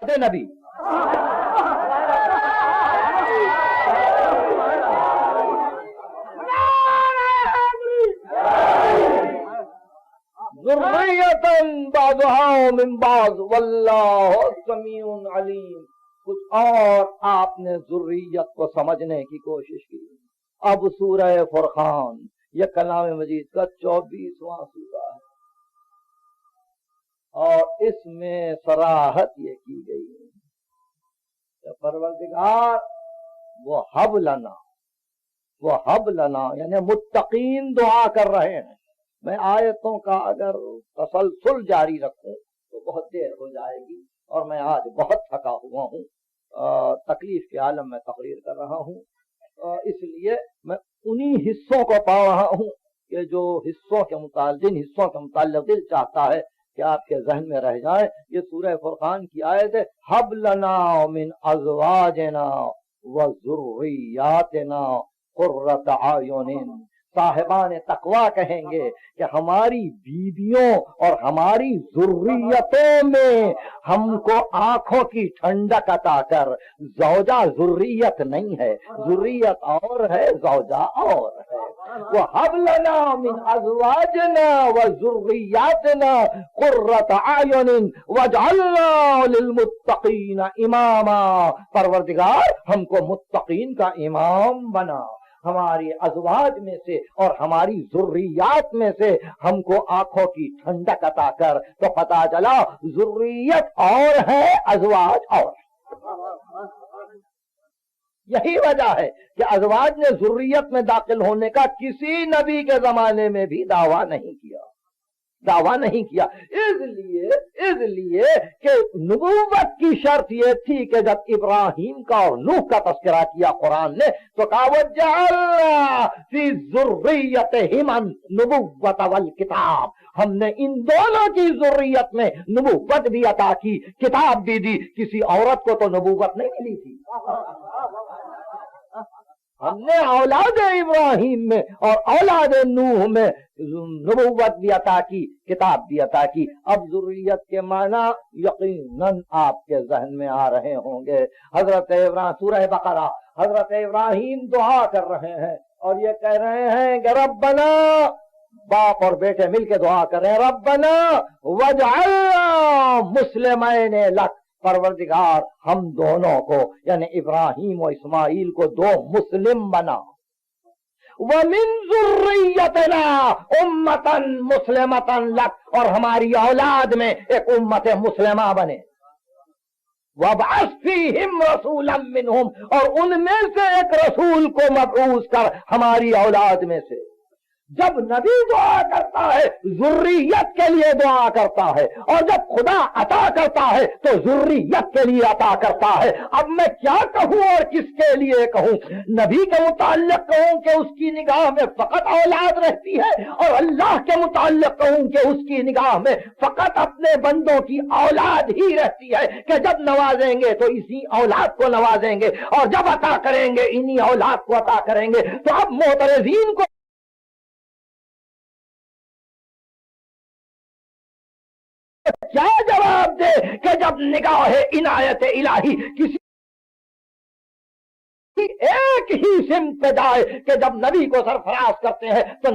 نبی ذریۃ بعضها من بعض واللہ سمیع علیم. کچھ اور آپ نے ذریت کو سمجھنے کی کوشش کی. اب سورہ فرقان یہ کلام مجید کا 24واں سورہ ہے اور اس میں صراحت یہ کی گئی ہے کہ پروردگار وہ حب لنا یعنی متقین دعا کر رہے ہیں. میں آیتوں کا اگر تسلسل جاری رکھوں تو بہت دیر ہو جائے گی اور میں آج بہت تھکا ہوا ہوں. تکلیف کے عالم میں تقریر کر رہا ہوں. اس لیے میں انہی حصوں کو پا رہا ہوں کہ جو جن حصوں کے متعلق دل چاہتا ہے کہ آپ کے ذہن میں رہ جائے. یہ سورہ فرقان کی آیت ہے. حب لنا من ازواجنا وذریاتنا قرۃ اعین. صاحبان تقویٰ کہیں گے کہ ہماری بیویوں اور ہماری ذریتوں میں ہم کو آنکھوں کی ٹھنڈک عطا کر. زوجہ ذریت نہیں ہے، ذریت اور ہے، زوجہ اور ہے. وَهَبْ لَنَا مِنْ أَزْوَاجِنَا وَذُرِّيَّاتِنَا قُرَّةَ أَعْيُنٍ وَاجْعَلْنَا لِلْمُتَّقِينَ إِمَامًا. پروردگار ہم کو متقین کا امام بنا. ہماری ازواج میں سے اور ہماری ذریات میں سے ہم کو آنکھوں کی ٹھنڈک عطا کر. تو پتہ چلا ذریت اور ہے، ازواج اور. یہی وجہ ہے کہ ازواج نے ذریت میں داخل ہونے کا کسی نبی کے زمانے میں بھی دعویٰ نہیں کیا. اس لیے کہ نبوت کی شرط یہ تھی کہ جب ابراہیم کا اور نوح کا تذکرہ کیا قرآن نے تو کہا وَجَعَلْنَا فِي ذُرِّيَّتِهِمَا النُّبُوَّةَ وَالْكِتَابَ. ہم نے ان دونوں کی ذریت میں نبوت بھی عطا کی، کتاب بھی دی. کسی عورت کو تو نبوت نہیں ملی تھی. ہم نے اولاد ابراہیم میں اور اولاد نوح میں نبوت بھی عطا کی، کتاب بھی عطا کی. اب ذریت کے معنی یقیناً آپ کے ذہن میں آ رہے ہوں گے. حضرت ابراہیم سورہ بقرہ حضرت ابراہیم دعا کر رہے ہیں اور یہ کہہ رہے ہیں کہ ربنا، باپ اور بیٹے مل کے دعا کر رہے ہیں، ربنا وجعلنا مسلمین لک. پروردگار ہم دونوں کو یعنی ابراہیم و اسماعیل کو دو مسلم بنا. وَمِن ذُرِّيَّتِنَا أُمَّةً مُسْلِمَةً لَكَ. اور ہماری اولاد میں ایک امت مسلمہ بنے. وَابْعَثْ فِيهِمْ رَسُولًا مِّنْهُمْ. اور ان میں سے ایک رسول کو مبعوث کر ہماری اولاد میں سے. جب نبی دعا کرتا ہے ذریت کے لیے دعا کرتا ہے، اور جب خدا عطا کرتا ہے تو ذریت کے لیے عطا کرتا ہے. اب میں کیا کہوں اور کس کے لیے کہوں؟ نبی کے متعلق کہوں کہ اس کی نگاہ میں فقط اولاد رہتی ہے، اور اللہ کے متعلق کہوں کہ اس کی نگاہ میں فقط اپنے بندوں کی اولاد ہی رہتی ہے کہ جب نوازیں گے تو اسی اولاد کو نوازیں گے اور جب عطا کریں گے انہی اولاد کو عطا کریں گے. تو اب معترضین کو کیا جواب دے کہ جب نگاہ عنایت الہی کسی ایک ہی سمت پہ جائے کہ جب نبی کو سرفراز کرتے ہیں تو